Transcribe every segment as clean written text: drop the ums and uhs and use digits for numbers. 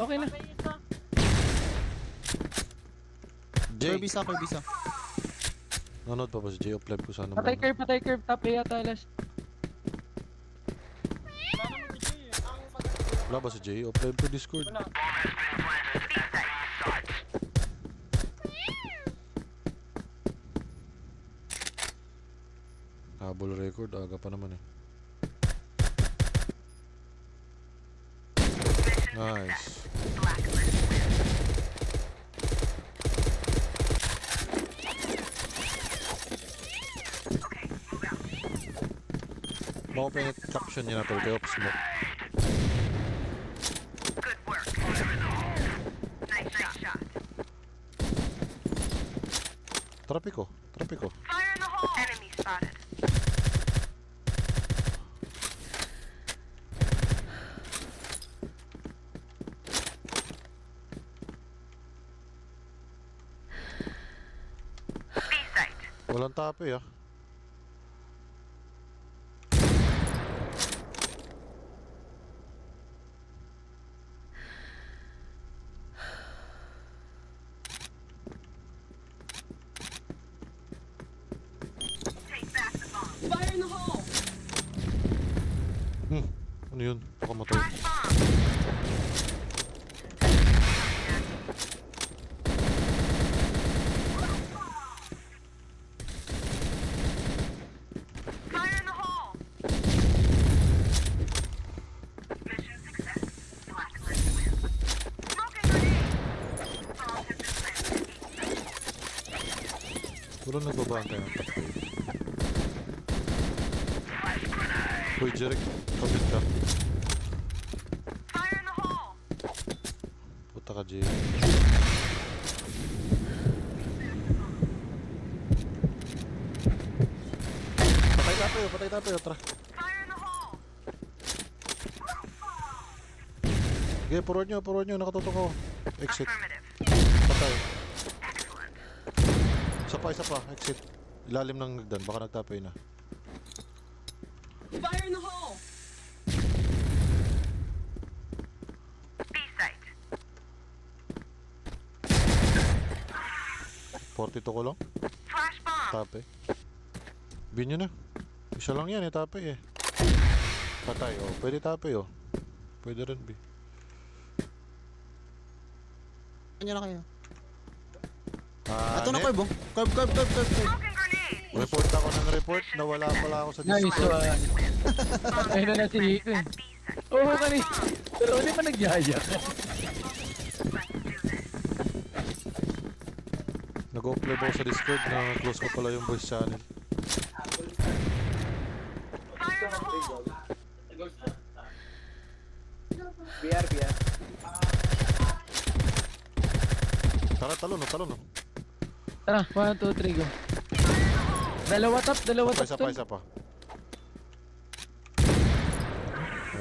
Okay na. Jay, Kirby sa. nanonood pa ba si Jay? Off-live ko sana Patay muna. curve. Top A yata last. Wala ba si Jay? Off-live ko Discord. Habol record, aga pa naman eh. Nice. Ma-open yung traction niya na tol kayo smoke. Trapiko. Fire in the hole! Enemy spotted. B-site. Walang tape ah. Take back the bomb. Fire in the hole! Ano yun? Baka matay. Flash bomb. Fire in the hole. Mission success. Blacklist win. Smoking grenade. Bomb has been planted. Puro nagbabantay ang tape. Uy, Jeric, kapit ka. Fire in the hole. Puta ka, Jay. Patay tayo, tara. Fire in the hole. Sige, forward nyo, nakatutok ako. Exit, Affirmative. patay. Excellent. Isa pa, exit. Ilalim ng nagdan, baka nagtapay na. Fire in the hole! B-site. 42 ko lang, Flash bomb. tape. Bin nyo na. Isa lang yan, tape eh. Patay, oh. Pwede tape, oh. Pwede rin, B. Kanya na kayo. Ah, Ato na net. curve, oh. Curve. Smoking grenade. Report ako ng report, nawala pala ako sa Nice Discord. one. Ayun na si Hito eh. At B-site. Oo kanina. Pero hindi pa nagyaya. Let's do this. Nag-off-live ako sa Discord na close ko pala yung voice channel. Fire in the hole. BR. Tara, talon, oh. Tara, 1, 2, 3, go. Dalawa top Isa tol. pa.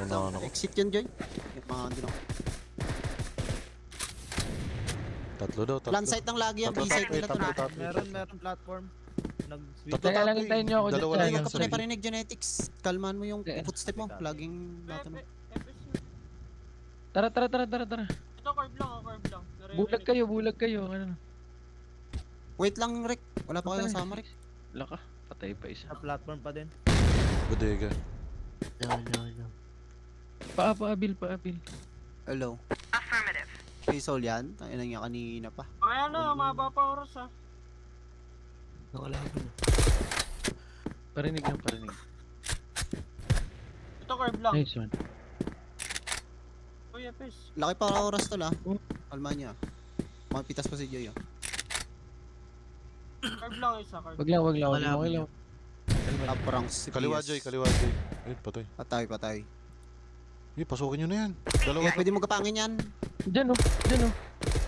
Ano ko. Exit yan, Joy. Yung mga hindi na. Tatlo daw. Plan site ng lagi yan. B-site nila to na. Meron platform. Nag-switch. Tatlo Teka lang, tapo, hintayin nyo ako dyan. dalawa Kaya lang Hindi yan ka sa pa parinig genetics. Kalman mo yung Okay. footstep mo. Laging natanong. Tara. Ito curve lang. Bulag kayo. Ano? Wait lang, Rick. Wala pa kayo kasama, Rick. Laka, patay pa isa. Sa platform pa din. Bodega. Paabil. Hello. Affirmative. Kay Sol yan. Tayo na nga kanina pa. Kaya na, mababa pa oras ha. Parinig. Ito curve lang. Nice one. Uy, Epis. Laki pa oras to la. Oh. Kalma niya. Mapitas pa si Joy. Oh. Curve lang isa, curve. Wag lang. Okay lang. Top ranks si Kaliwa, PS. Joy. Ayun, patay. Patay. Pasukin nyo na yan. Dalawa. Okay, pwede mo gapangin yan. Dyan oh.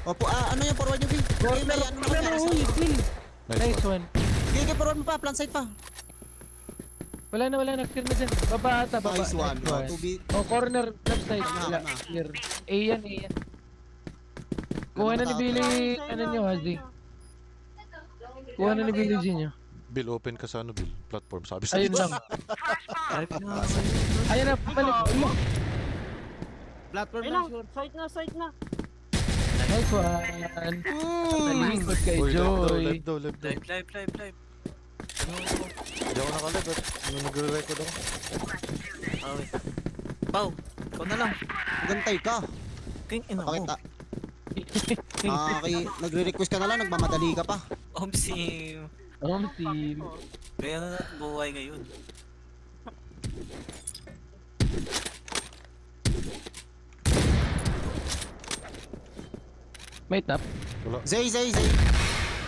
Opo, ano yung forward nyo, B? Okay, may ano naman yan. Kill. Nice Nice one. one. Okay, forward mo pa. Plan site pa. Wala na. Clear na dyan. Baba ata. Nice one. Nice To be... Oh, corner left side. Tama, Wala. tama. Clear. A yan. Kuha na ni Billy. Ano nyo, Hasdi? Kuha na ni Billy G nyo. Bill, open ka sa Bill. Platform, sabi sa Ayun lang. Flash bomb. Ayun na. Balik. Platform Ayun lang lang, sure. side na. Nice one. Nalikod kay Uy, Joy. live daw. Live. Hindi ako nakalive at nagre-record ako. Okay. Pau, ikaw na lang. Gantay ka. King ina mo. Pakita. Nagre-request ka na lang, nagmamadali ka pa. Omsi. Home team. Kaya na natin buhay ngayon. May tap. Wala. Zay.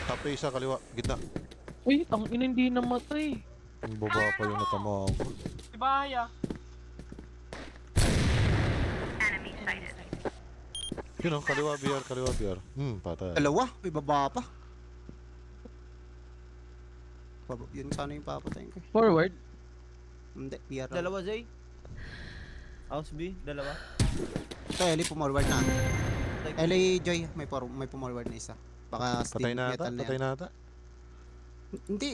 Top A isa, kaliwa, gitna. Uy, ang ina hindi namatay. Yung baba pa yung natama ako. Si bahay ah. Enemy sighted. Yun o, kaliwa BR. Patay. Dalawa, may baba pa. Yun sana yung papatayin ko. Forward. Hindi, PR. Dalawa, Zay. House B, dalawa. Ito, Ellie, pumorward na. Ellie, Joy, may pumorward na isa. Baka Patay steam na ata, metal na patay yan. na ata. Hindi.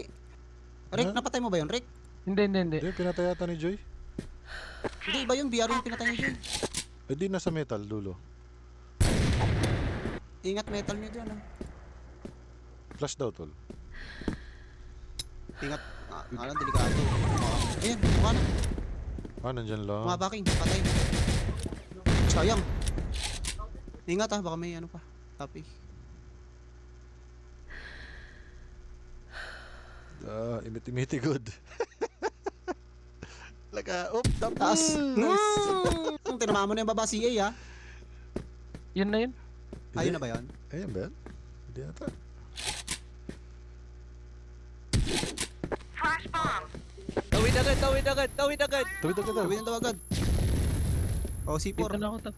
Rick, Huh? napatay mo ba yun, Rick? Hindi. Hindi, pinatay ata ni Joy. Hindi, iba yung BR yung pinatay niya Joy. Eh di nasa metal, dulo. Ingat metal niyo dyan, ah. Flash daw, tol. Ingat, delikado. Ayun, mukha na. Nandyan lang. Mga backing, patay. Sayang. Ingat baka may ano pa. Tapi. Imiti good. Tapos. Taas. Nice. Tinama mo na yung baba CA, ah. Yun na yun. Ayun na ba yun? Ayan ba yan? Hindi ata. Flash bomb. Tawid agad. Tawid agad Gawin ng tawagad. O, C4. Dito na ako tap.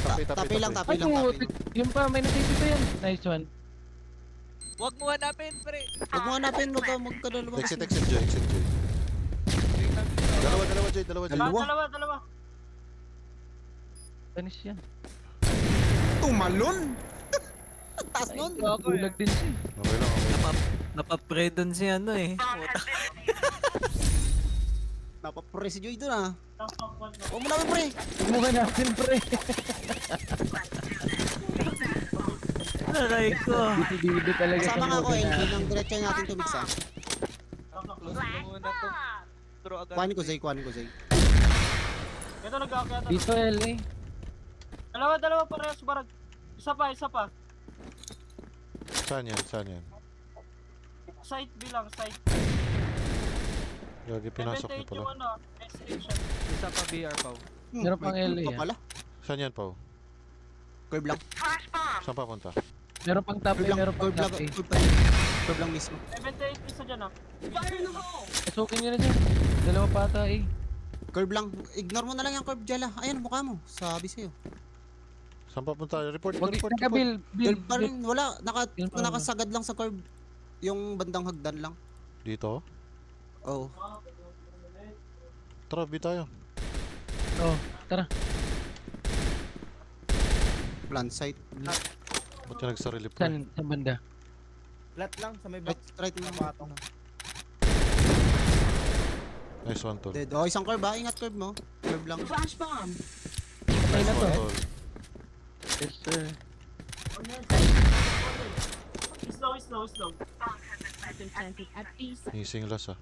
Tapi lang. Ay, putik. Yun pa, may natitito yan. Nice one. Huwag mo hanapin, pre. Huwag mo hanapin, huwag ka dalawa. Exit Joy. Dalawa Joy. Dalawa. Finish yan. Tumalon! Taas nun! Bulag din siya. Okay lang. Napapre doon si ano eh. Bomb has been Napapre si Joy dun, ah. Huwag mo namin, pre! Mukha natin, pre. Aray ko. Dito talaga Kasama nga ako, mukha LG, natin. nang diretso natin tumix, ah. Kuhanin ko, Zay. Ito nag-aakyat. Dito, LA. Dalawa parehas barag. Isa pa. Saan yan? Side bilang, side. Gagi, pinasok niyo 78 pala. yung ano, extension. Isa pa BR, Pau. Meron pang may LA, curve pa ah. pala. Saan yan, Pau? Curve lang. flash bomb. Saan pa punta? Meron pang top A, meron pang top A. Curve lang mismo. 78 isa dyan ah. Pasukin nyo na dyan. Dalawa pa ata eh. Curve lang. Ignore mo na lang yung curve, Jala. Ayan, mukha mo. Sabi sa'yo. Saan pa punta? Report. Wag ka, Bill. Curve pa rin. Wala. Yun pa rin. Nakasagad lang sa curve. Yung bandang hagdan lang. Dito? Oh. Tara, B tayo. Oh, tara. Plant site. Ba't ka nagsarili pa? Saan? Sa banda? Flat lang sa may back. Right mo. Patong. Nice one, tol. Dead. Oh, isang curve, ha? Ingat curve mo. Curve lang. Flash bomb. Patay Nice na to. one, tol. Yes, sir. Slow. Missing last, ah.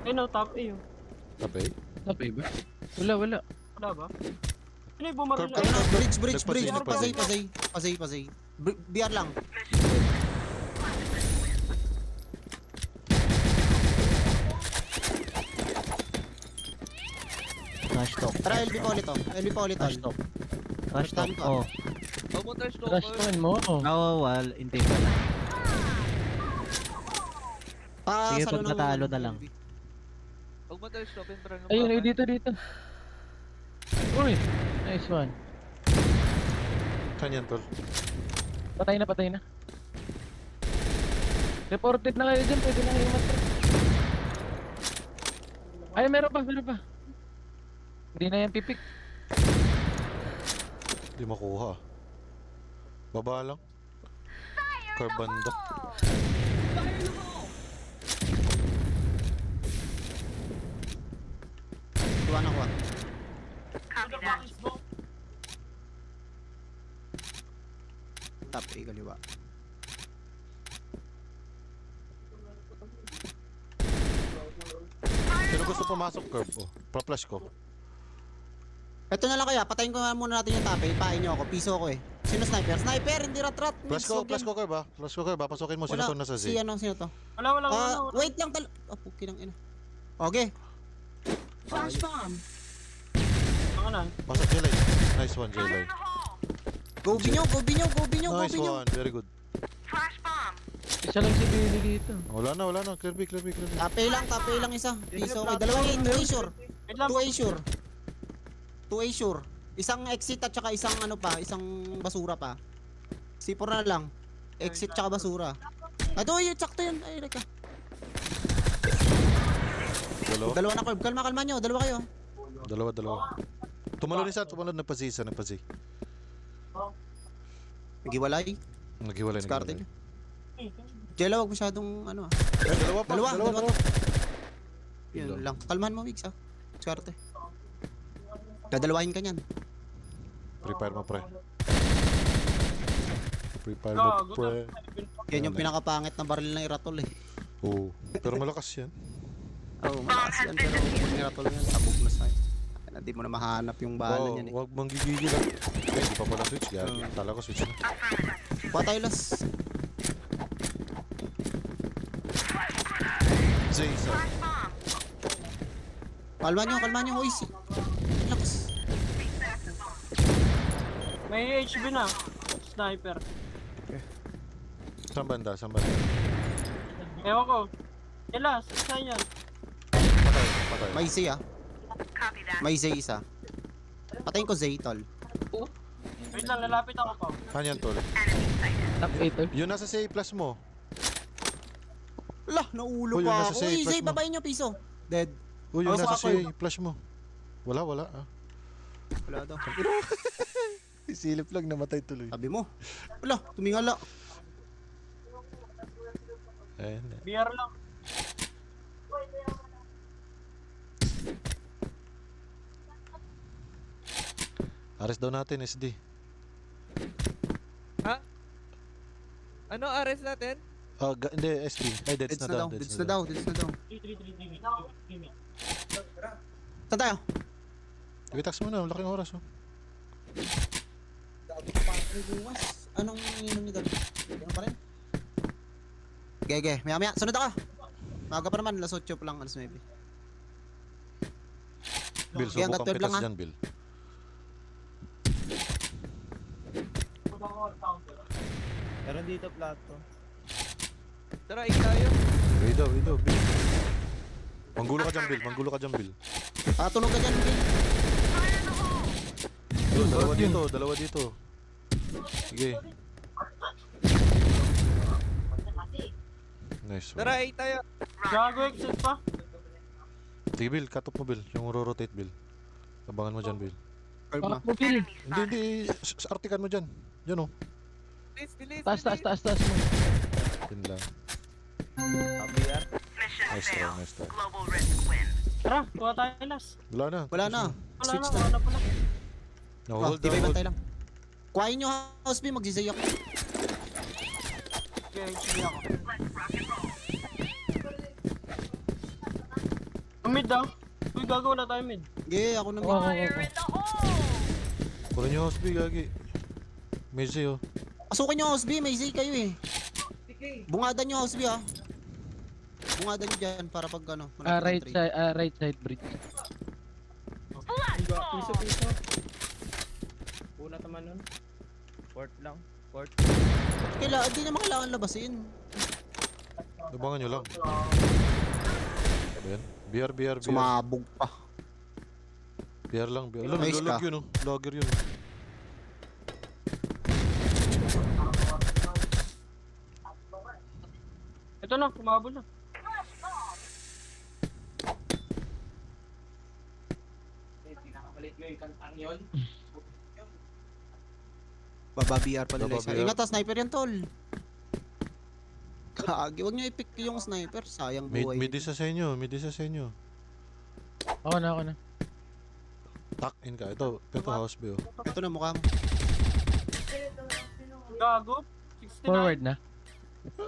Ayun no, top A yun. Tabi? Top A ba? Wala. Wala ba? Ano yung bumaril? Curve, Ayun na, bridge. Nagpasay. Pasay. BR lang. Trash talk. Tara, LB pa ulit, oh. LB pa ulit, Trash tol. talk. Trash talk. Tama ka. Oh. Huwag mo trash talk. Trash talkin mo. Nawawal. Hindi pa lang. Sige, Salo pag ng natalo ano, na lang. LB. Huwag mo trash talk. Ayun, dito. Uy, nice one. Saan yan, tol? Patay na. Reported na kayo dyan, pwede na kayo matry. Ay, meron pa. Hindi na yan pipik. Di makuha. Baba lang. Curve banda. Iwanan ko ah. Copy that. Top A kaliwa. Sino gusto pumasok, Curve? Oh, pa-flash ko. Ito na lang kaya, patayin ko nga muna natin yung top A. Pain nyo ako, piso ako eh. Sino sniper? Sniper, hindi rat-rat. Flash ko, Curve ba? Flash ko, Curve ba? Pasukin mo, sino to nasa Z? Sino to? Wala, wala, wala. Wait lang Oh, puki ng ina. Okay. Flash bomb. Saka na. Pasok J-Line. Nice one, J-Line. Go Binyo, go Binyo, go Binyo, go Nice Binyo. one, very good. Flash bomb. Isa lang si Billy dito. Wala na. Kirby. Top A lang isa. Piso okay. Dalawa A, 2A sure. Wait lang. 2A sure. 2A sure. Isang exit at saka isang ano pa, isang basura pa. C4 na lang. Exit tsaka basura. Ito, yun, sakto yun. Ay, reka. Dalawa. Dalawa na curve. Kalma nyo. Dalawa kayo. Dalawa. Tumalon isa, nagpa-Z. Nagiwalay. Naghiwalay. Diskarte nyo. Jella, wag masyadong ano ah. Dalawa pa. Dalawa. Yun lang. Kalmahan mo, Wigs ah. Diskarte. Dadalawahin ka niyan. Prepare mo, pre. Gago na. Yan yung pinakapangit na baril ng Iratol eh. Oo. Pero malakas yan. Oo, malakas yan. Pero kung Iratol yan, tabog na sa'yo. Hindi mo na mahanap yung bala Wow, niyan eh. wag manggigigil lang. Hindi pa pala switch. Tala ko switch na. Patay las. Z isa. Kalma nyo. Hoy, lakas. May HB na. Sniper. Saan banda? Ewan ko. Yala, saan yan? Patay. May Z ah. Copy that. May Z isa. Patayin ko Z, tol. Wait lang, lalapit ako pa. Kanyan tol. Enemy sighted. Top 8 Yun nasa C plus mo. Lah, naulo Uy, yung pa nasa ako. safe Uy, Z, plus mo. babayin nyo piso. Dead. Uy, yun Ako nasa sa C plus mo. Wala. Wala daw. Isilip lang, namatay tuloy. Sabi mo. Wala, tumingala. Ayan. BR lang. Arrest daw natin, SD. Ano arrest natin? Hindi, SD. Ay, deads Deads na na daw. daw. Deads na daw. 3. Saan tayo? Ibitax mo na, malaking oras oh. Anong ininom niyo doon? Yan pa rin? Gege, maya. Sunod ako. Maga pa naman, alas 8 pa lang, alas 9. Bill, Okay, hanggat subukan 12 lang, kita ha? dyan, Bill. Meron dito plato. Tara, ik tayo. Wait daw, Bill. Manggulo ka dyan, Bill. Tunog ka dyan, Bill. Dalawa dito. Sige. Nice one. Tara, ik tayo. Gago, exit pa. Sige, Bill, cut off mo, Bill. Yung rotate, Bill. Abangan mo dyan, Bill. Curve na. Mo, Billy. Hindi. Artikan mo dyan. Yan oh. Bilis. Taas mo. Yun lang. ABR. Mission Nice failed. try. Global risk wins. Tara, kuha tayo last. Wala na. Wala na. Wala Switch na, na. wala pala. Hold Tibay down. bantay lang. Kuhain nyo house B, magsisay ako. Okay, sige ako. Mid daw. Uy, gago, wala tayo mid. Sige, ako na. Kunin nyo house B, gagi. Medyo oh. Pasukin nyo house B, may Z kayo eh. Bungadan nyo house B ha. Bungadan nyo dyan para pag ano. Right side bridge. Piso. Una naman nun. Port lang. Hindi naman kailangan labasin. Abangan nyo lang. Ayan. BR. Sumabog pa. BR lang. Alam, Nice log ka. yun oh. Logger yun oh. Ito na, kumabol na. Baba BR pa nila Baba isa. BR. Ingat ha, sniper yan tol. Kagi, wag nyo i-pick yung sniper. Sayang buhay. Mid isa sa inyo. Ako na. Tuck in ka. Ito house B oh. Ito na mukha mo. Gago. 69. Forward na.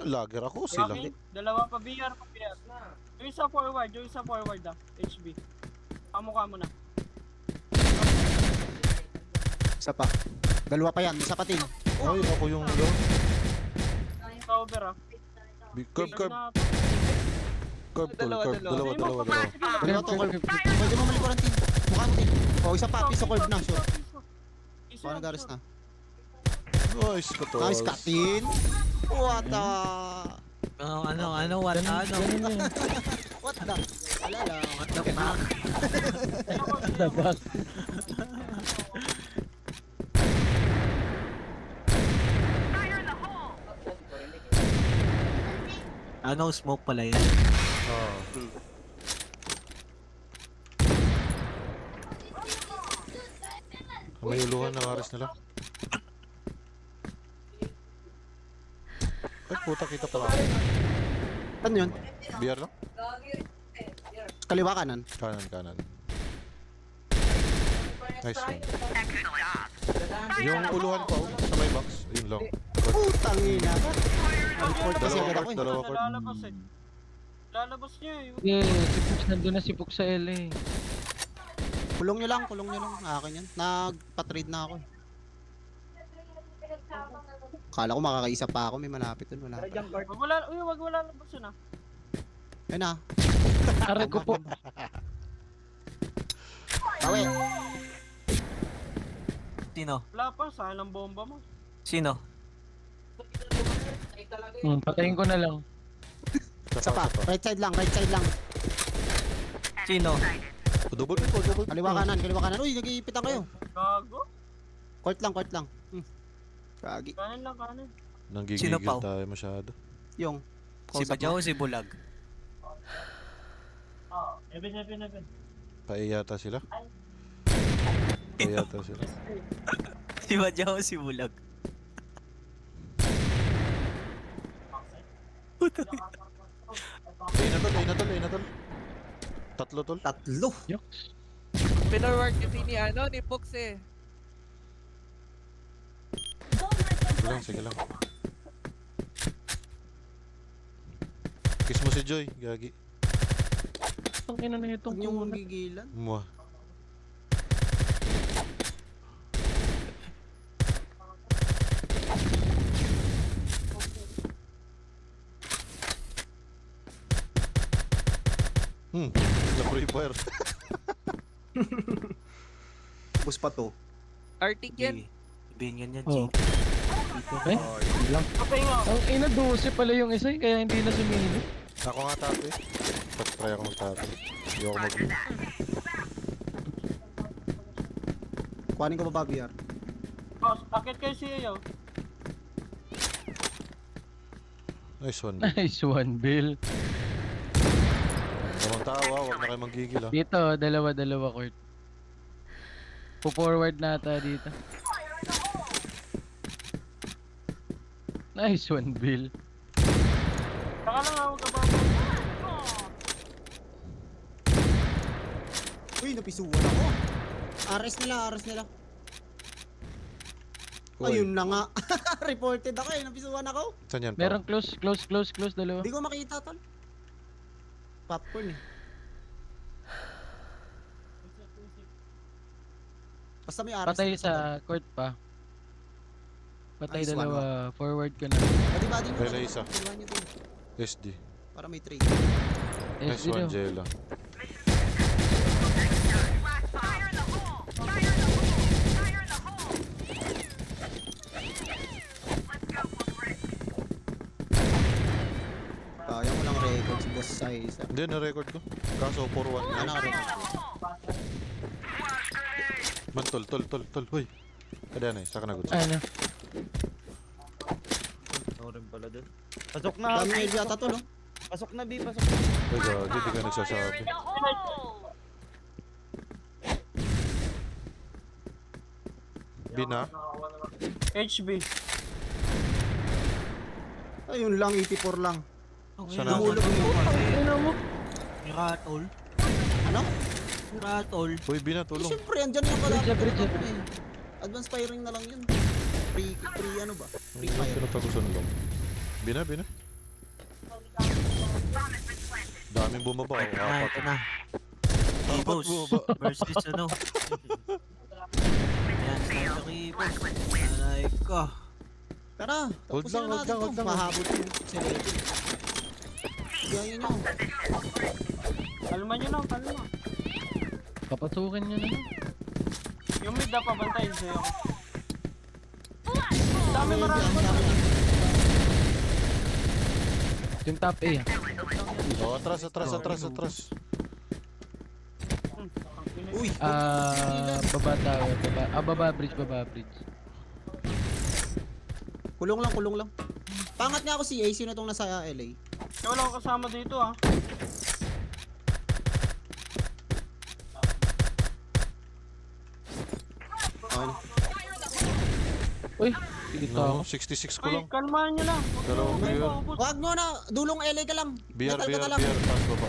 Lager ako sila. Kami, dalawa pa BR. Yung isa forward ah. HB. Kamukha mo na. Isa pa. Dalawa pa yan, isa pa tin. Ay, ako yung low. Sa over ah. Curve. Na- Curve. Dalawa. Dalawa. Dalawa to, curve. Pwede mo malikuran tin. Mukha mo tin. Oh, isa pa, piso curve na, sure. Baka nagaris na. Nice ka to. Nice cut tin. What the... What What the... Alala. What the fuck? Dabak. Fire in the hole! Smoke pala yun. Oh. May uluhan ng aris nila. Ay puta, kita pala. Ano yun? BR lang? Kaliwa kanan. Kanan. Nice one. Excellent job. Yung uluhan ko sa may box. Ayun lang. Putang ina. Report kasi agad ako eh. Dalawa court. Lalabas eh. Lalabas niya eh. Yeah, si Pux nandun na si Pux sa L eh. Kulong nyo lang. Akin yan. Nagpa-trade na ako eh. Kala ko makakaisa pa ako. May malapit dun. Wala. Wag wala labas yun ah. Ayun na. Aray ko po. Tawi. Sino? Wala pa, sayang ang bomba mo. Sino? Patayin ko na lang. Isa pa. Right side lang. Sino? Double ko. Kaliwa kanan. Uy, nag-iipitan kayo. Gago. Court lang. Kagi. Kanan lang, kanan. Nanggigigil Sino, Pao? tayo masyado. Yung. Si Badyaw o si Bulag? Eben. Paiyata sila. Si Badyaw o si Bulag? Ay na tol. Tatlo tol. Tatlo. Pinorward kasi ni Fox eh. Sige lang. Kiss mo si Joy, gagi. Ang ina na itong Huwag niyong kuna. gigilan. Mwah. La free fire. Bus pa to. Arctic yan. Binyan yan, Oh. G. Eh? Lang. Ang ina 12 pala yung isa kaya hindi na sumili. Ako nga tapo eh. Try ako mag-tapo. Hindi ako mag- Kuhanin ko ba BR? Oh, akit kayo si Ayaw. Nice one. Nice one, Bill. Namang tawa, huwag na kayo manggigil ah. Dito, dalawa court. Po-forward na ata dito. Nice one, Bill. Saka lang ako kababa. Uy, napisuan ako. Ares nila. Uy, Ayun na nga. Reported ako eh, napisuan ako. saan yan pa? Merong close, dalawa. Hindi ko makita tol. Popcorn eh. Basta may ares. Patay sa court pa. Patay Nice one, dalawa, forward ko na. Badi mo. Wala isa. Dalawa niyo din. SD. Para may trade. Nice SD one, daw. Jela. Fire in the hole! Let's go, Wolverine. Kaya mo lang records boss size. Hindi, na-record ko. Kaso 4-1. Ano ka record? Man, tol. Uy. Kada na eh, saka na good. Ano? Rin pala dun. Pasok na! Dami na yata tol oh. Pasok na, B. Uy, gagi, di ka nagsasabi. Bina? HB. Ayun lang, 84 lang. Sana Dumulog yung Ano mo? Miratol. Ano? Ratol. Uy, Bina, Eh, tulong. syempre, andyan yung pala. Bridge, Advance firing na lang yun. Free ano ba? Free Ang fire. pinatagusan lang. Bina. Daming bumaba. Oh, Na, apat. ito na. Kibos bumaba. versus ano. Yan, sa Kibos. Alay ko. Tara, Hold tapusin lang, na hold natin lang, to. hold lang. Mahabot yung Celebi. Gaya nyo. Kalma nyo lang, kalma. Papasukin nyo na lang. Yung mid na pabantayin sa'yo. Dami Ayun, marami. dami. Yung top A. Oh, atras. Uy, Baba tower, baba bridge. kulong lang. Pangat nga ako si A. Sino tong nasa LA? Kaya wala akong kasama dito ah. Ayun. Uy, dito ako. No, 66 ko Uy, lang. kalmahan nyo lang. Huwag Dalawang nyo beer. maubos. Wag nyo na, dulong LA ka lang. BR. Metal ka na lang. Taas baba.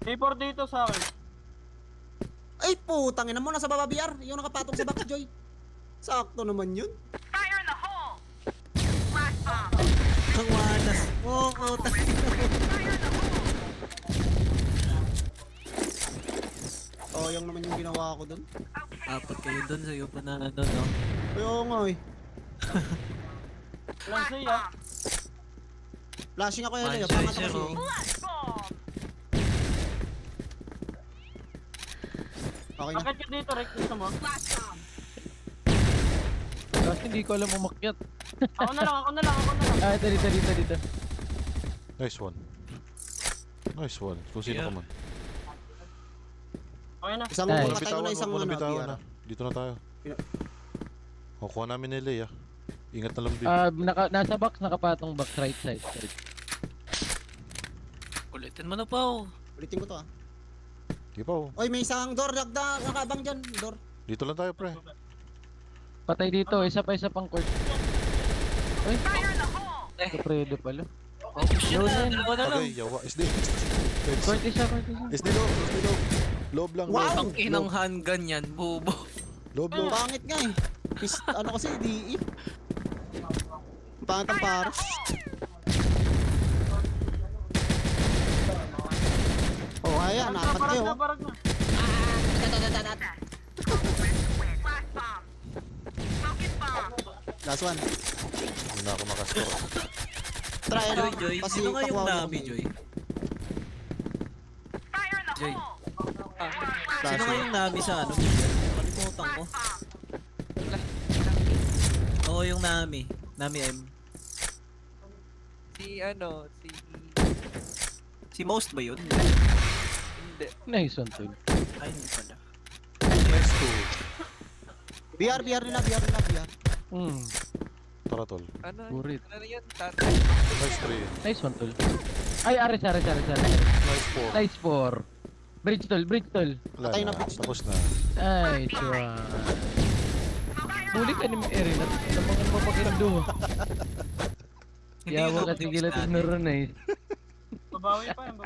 T4 dito sa akin. Ay, putang ina mo, nasa baba BR. Yung nakapatong sa back, Joy. Sakto naman yun. Fire in the hole! Flash bomb! Ang wanas. Oo, Fire in the hole! Oh, yung naman yung ginawa ko dun. Apat kayo doon sa iyo pa na ano, no? Ay, oo nga eh. Walang say ah. Flashing ako LA. Manchester, Pangat ako si oh. A. Flash bomb! Okay na. Bakit ka dito, Rick? Gusto mo? Flash bomb! Kasi hindi ko alam umakyat. Ako na lang. Dito. Nice one. Kung sino Yeah. ka man. Okay na. Isang Ay. patay ko na isang Huwag mo ano, na bitawan BR. na. Dito na tayo. Pina- Kukuha namin ni Lea. Ingat na lang, B. Nasa box, nakapatong box right side. Ulitin mo na pa, oh. Ulitin ko to ah. Di pa, oh. Oy, may isang door. Nakabang dyan. Door. Dito lang tayo, pre. Patay dito, isa pang court. Uy, Fire in the hole! kapredo pala. Oh, shit na. Ano ba na lang? Okay, yawa. SD. Court isa. SD low. Loob lang. Wow! Ang inang handgun yan, bubo. Loob. Pangit nga eh. Ano kasi, DE. Pangit ang paras. Oh, kaya, nakat kayo. Barag na. Flash bomb! Focus bomb! Last one. Hindi na ako makascore. Try ano. Joy. Sino nga yung pakuha mo nami, kami. Joy? Fire in the Joy. hole! Sino nga yung nami sa ano? Kalimutan ko. Oo, yung nami. Nami M. Si Most ba yun? Hindi. Nice one, tol. Ay, hindi pala. Nice to. BR nila. Tara, tol. Ano? Burit. Ano yan? Tatay. Nice 3. Nice one, tol. Ay, ares. Nice 4. Nice 4. Bridge, tol. Wala Patay na, na. bitch. Tapos na. Nice one. Huli ka ni Erin at namangan mo pakiramdo. Hindi Kaya yun wala ako kasi gila natin. tinuro na eh. Babawi pa yan.